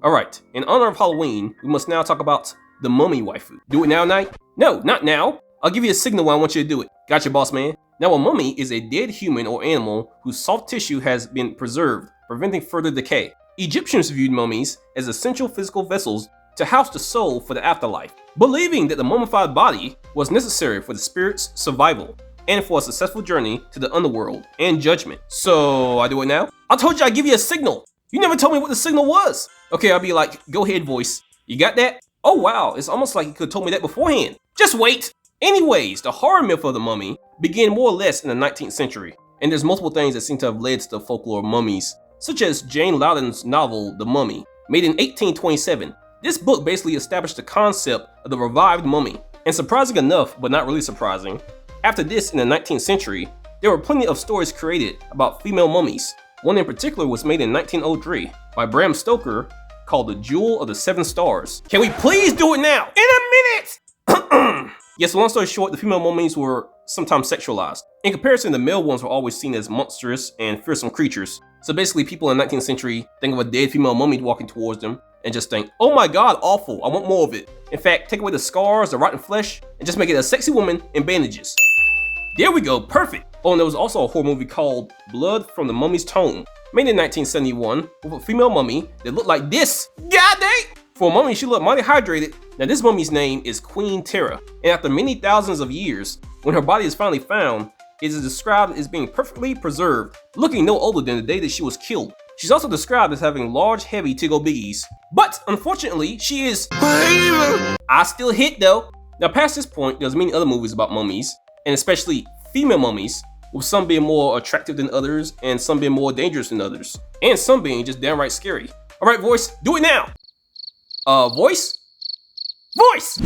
Alright, in honor of Halloween, we must now talk about the mummy waifu. Do it now, Knight? No, not now. I'll give you a signal when I want you to do it. Gotcha, boss man. Now, a mummy is a dead human or animal whose soft tissue has been preserved, preventing further decay. Egyptians viewed mummies as essential physical vessels to house the soul for the afterlife, believing that the mummified body was necessary for the spirit's survival and for a successful journey to the underworld and judgment. So, I do it now? I told you I'd give you a signal. You never told me what the signal was. Okay, I'll be like, go ahead, voice. You got that? Oh wow, it's almost like you could have told me that beforehand. Just wait! Anyways, the horror myth of the mummy began more or less in the 19th century, and there's multiple things that seem to have led to the folklore of mummies, such as Jane Loudon's novel, The Mummy, made in 1827. This book basically established the concept of the revived mummy, and surprising enough, but not really surprising, after this in the 19th century, there were plenty of stories created about female mummies. One in particular was made in 1903 by Bram Stoker called The Jewel of the Seven Stars. Can we please do it now? In a minute! Yes, long story short, the female mummies were sometimes sexualized. In comparison, the male ones were always seen as monstrous and fearsome creatures. So basically, people in the 19th century think of a dead female mummy walking towards them and just think, oh my god, awful, I want more of it. In fact, take away the scars, the rotten flesh, and just make it a sexy woman in bandages. There we go, perfect. Oh, and there was also a horror movie called Blood from the Mummy's Tomb, made in 1971, with a female mummy that looked like this. God dang! For a mummy, she looked mighty hydrated. Now this mummy's name is Queen Terra, and after many thousands of years, when her body is finally found, it is described as being perfectly preserved, looking no older than the day that she was killed. She's also described as having large, heavy tickle biggies. But, unfortunately, she is I still hit though. Now past this point, there's many other movies about mummies, and especially female mummies, with some being more attractive than others, and some being more dangerous than others, and some being just downright scary. Alright, voice, do it now! Voice? Voice!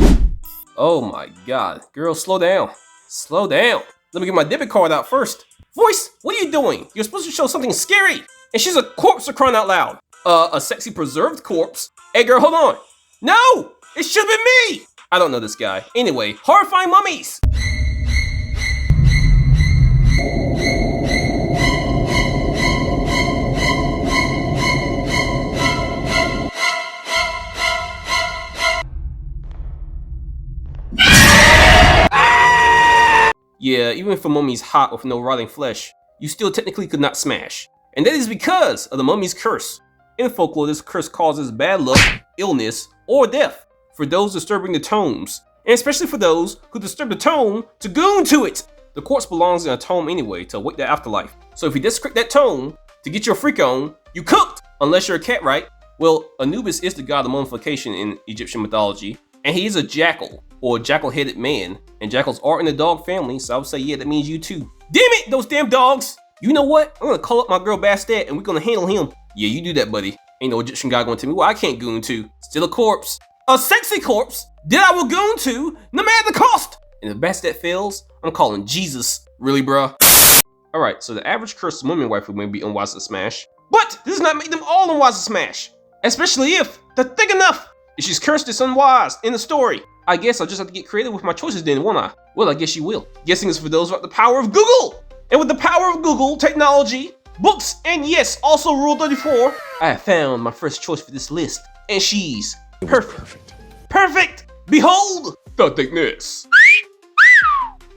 Oh my god, girl, slow down. Slow down. Let me get my debit card out first. Voice, what are you doing? You're supposed to show something scary! And she's a corpse for crying out loud. A sexy preserved corpse? Hey girl, hold on. No! It should've been me! I don't know this guy. Anyway, horrifying mummies! Yeah, even if a mummy's hot with no rotting flesh, you still technically could not smash. And that is because of the mummy's curse. In folklore, this curse causes bad luck, illness, or death for those disturbing the tombs, and especially for those who disturb the tomb to goon to it. The corpse belongs in a tomb anyway to await the afterlife. So if you desecrate that tomb to get your freak on, you cooked! Unless you're a cat, right? Well, Anubis is the god of mummification in Egyptian mythology, and he is a jackal, or a jackal-headed man, and jackals are in the dog family, so I would say yeah, that means you too. Damn it, those damn dogs! You know what? I'm gonna call up my girl Bastet and we're gonna handle him. Yeah, you do that, buddy. Ain't no Egyptian guy gonna tell me what I can't goon to. Still a corpse. A sexy corpse that I will goon to, no matter the cost! And if Bastet fails, I'm calling Jesus. Really, bruh? Alright, so the average cursed mummy waifu may be unwise to smash, but this does not make them all unwise to smash. Especially if they're thick enough. If she's cursed, it's unwise in the story. I guess I'll just have to get creative with my choices then, won't I? Well, I guess you will. Guessing is for those without the power of Google! And with the power of Google, technology, books, and yes, also Rule 34, I have found my first choice for this list. And she's perfect. Perfect! Behold the thickness.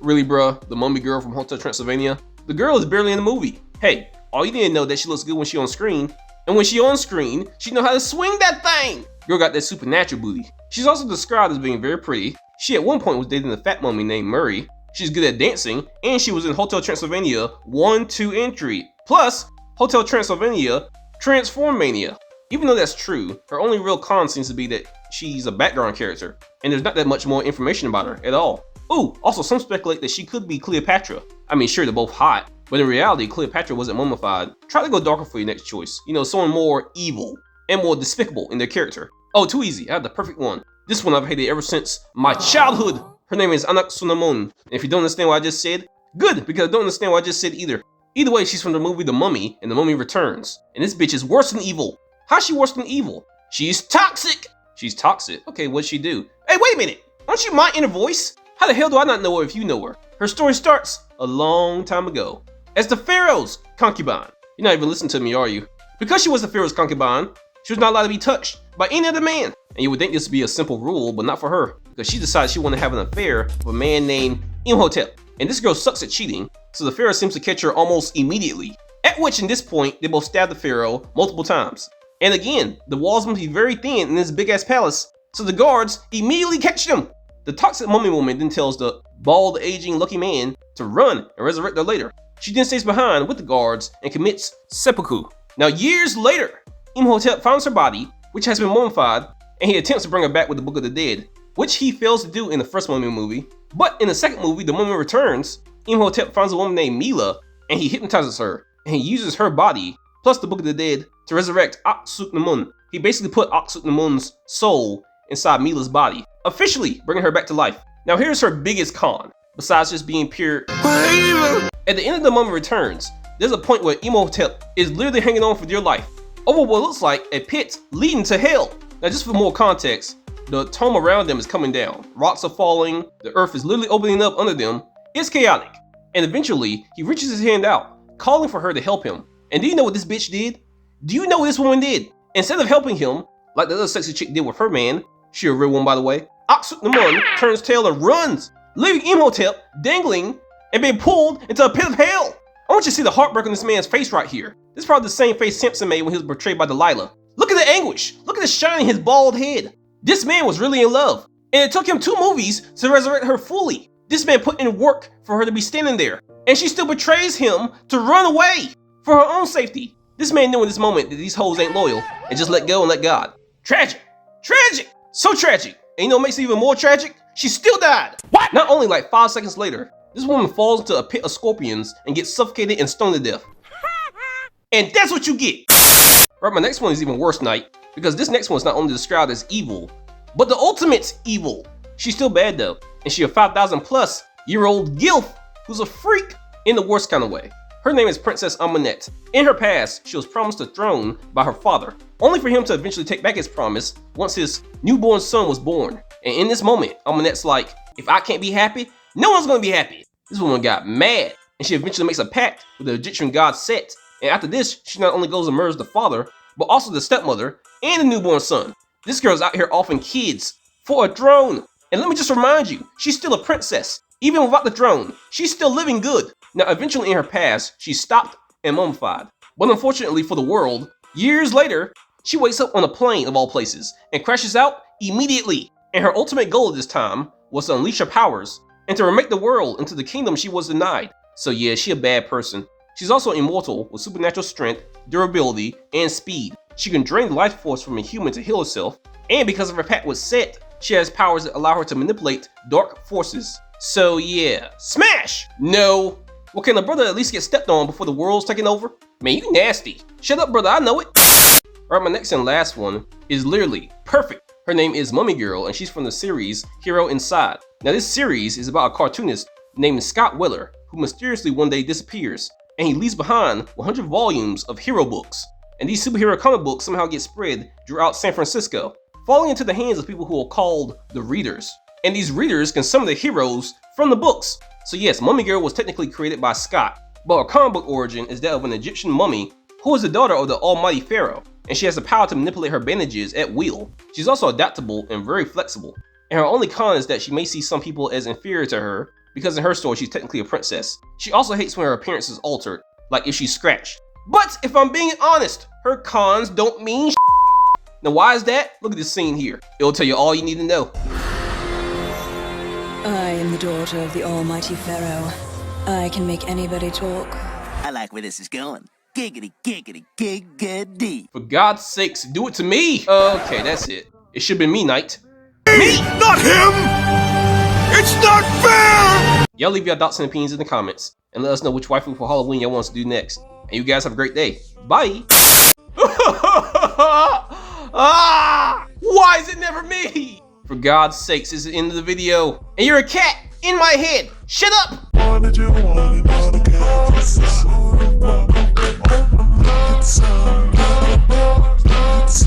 Really, bruh? The mummy girl from Hotel Transylvania? The girl is barely in the movie. Hey, all you need to know that she looks good when she on screen. And when she on screen, she know how to swing that thing! Girl got that supernatural booty. She's also described as being very pretty. She at one point was dating a fat mummy named Murray. She's good at dancing, and she was in Hotel Transylvania 1, 2, and 3. Plus, Hotel Transylvania Transformania. Even though that's true, her only real con seems to be that she's a background character, and there's not that much more information about her at all. Ooh, also some speculate that she could be Cleopatra. I mean, sure, they're both hot, but in reality, Cleopatra wasn't mummified. Try to go darker for your next choice. You know, someone more evil and more despicable in their character. Oh, too easy, I have the perfect one. This one I've hated ever since my childhood. Her name is Anak Sunamon. And if you don't understand what I just said, good, because I don't understand what I just said either. Either way, she's from the movie The Mummy, and The Mummy Returns. And this bitch is worse than evil. How's she worse than evil? She's toxic! She's toxic? Okay, what'd she do? Hey, wait a minute! Aren't you my inner voice? How the hell do I not know her if you know her? Her story starts a long time ago as the Pharaoh's concubine. You're not even listening to me, are you? Because she was the Pharaoh's concubine, she was not allowed to be touched by any other man. And you would think this would be a simple rule, but not for her, because she decides she wanted to have an affair with a man named Imhotep. And this girl sucks at cheating, so the pharaoh seems to catch her almost immediately. At which, in this point, they both stab the pharaoh multiple times. And again, the walls must be very thin in this big ass palace, so the guards immediately catch them. The toxic mummy woman then tells the bald, aging, lucky man to run and resurrect her later. She then stays behind with the guards and commits seppuku. Now, years later, Imhotep finds her body, which has been mummified, and he attempts to bring her back with the Book of the Dead, which he fails to do in the first mummy movie. But in the second movie, The Mummy Returns, Imhotep finds a woman named Mila, and he hypnotizes her, and he uses her body, plus the Book of the Dead, to resurrect Aksuknamun. He basically put Aksuknamun's soul inside Mila's body, officially bringing her back to life. Now here's her biggest con, besides just being pure Waifu. At the end of The Mummy Returns, there's a point where Imhotep is literally hanging on for dear life over what looks like a pit leading to hell. Now just for more context, the tomb around them is coming down, rocks are falling, the earth is literally opening up under them. It's chaotic, and eventually he reaches his hand out, calling for her to help him. And do you know what this bitch did? Do you know what this woman did? Instead of helping him, like the other sexy chick did with her man, she a real one by the way, Aksuknamun turns tail and runs, leaving Imhotep dangling and being pulled into a pit of hell. I want you to see the heartbreak on this man's face right here. This is probably the same face Samson made when he was betrayed by Delilah. Look at the anguish. Look at the shine in his bald head. This man was really in love, and it took him 2 movies to resurrect her fully. This man put in work for her to be standing there, and she still betrays him to run away for her own safety. This man knew in this moment that these hoes ain't loyal and just let go and let God. Tragic. Tragic. So tragic. And you know what makes it even more tragic? She still died. What? Not only like 5 seconds later, this woman falls into a pit of scorpions and gets suffocated and stoned to death. And that's what you get. Right, my next one is even worse, Knight, because this next one is not only described as evil, but the ultimate evil. She's still bad though, and she a 5,000+ year-old gilf who's a freak in the worst kind of way. Her name is Princess Amunet. In her past, she was promised a throne by her father, only for him to eventually take back his promise once his newborn son was born. And in this moment, Amunet's like, if I can't be happy, no one's gonna be happy. This woman got mad, and she eventually makes a pact with the Egyptian god Set. And after this, she not only goes and murders the father, but also the stepmother and the newborn son. This girl's out here offering kids for a throne. And let me just remind you, she's still a princess. Even without the throne, she's still living good. Now, eventually in her past, she stopped and mummified. But unfortunately for the world, years later, she wakes up on a plane of all places and crashes out immediately. And her ultimate goal at this time was to unleash her powers and to remake the world into the kingdom she was denied. So yeah, she a bad person. She's also immortal with supernatural strength, durability, and speed. She can drain the life force from a human to heal herself, and because of her pact with Set, she has powers that allow her to manipulate dark forces. So yeah, smash! No. Well, can a brother at least get stepped on before the world's taken over? Man, you nasty. Shut up, brother, I know it. Alright, my next and last one is literally perfect. Her name is Mummy Girl, and she's from the series Hero Inside. Now this series is about a cartoonist named Scott Weller, who mysteriously one day disappears, and he leaves behind 100 volumes of hero books. And these superhero comic books somehow get spread throughout San Francisco, falling into the hands of people who are called the readers. And these readers can summon the heroes from the books. So yes, Mummy Girl was technically created by Scott, but her comic book origin is that of an Egyptian mummy who is the daughter of the almighty pharaoh, and she has the power to manipulate her bandages at will. She's also adaptable and very flexible, and her only con is that she may see some people as inferior to her, because in her story she's technically a princess. She also hates when her appearance is altered, like if she's scratched. But if I'm being honest, her cons don't mean shit. Now why is that? Look at this scene here. It'll tell you all you need to know. I am the daughter of the almighty pharaoh. I can make anybody talk. I like where this is going. Giggity, giggity, giggity. For God's sakes, do it to me! Okay, that's it. It should've been me, Knight. Me! Not him! It's not fair! Y'all leave your thoughts and opinions in the comments, and let us know which waifu for Halloween y'all want us to do next. And you guys have a great day. Bye! Ah! Why is it never me? For God's sakes, this is the end of the video. And you're a cat in my head! Shut up! Why did you want it all again? It's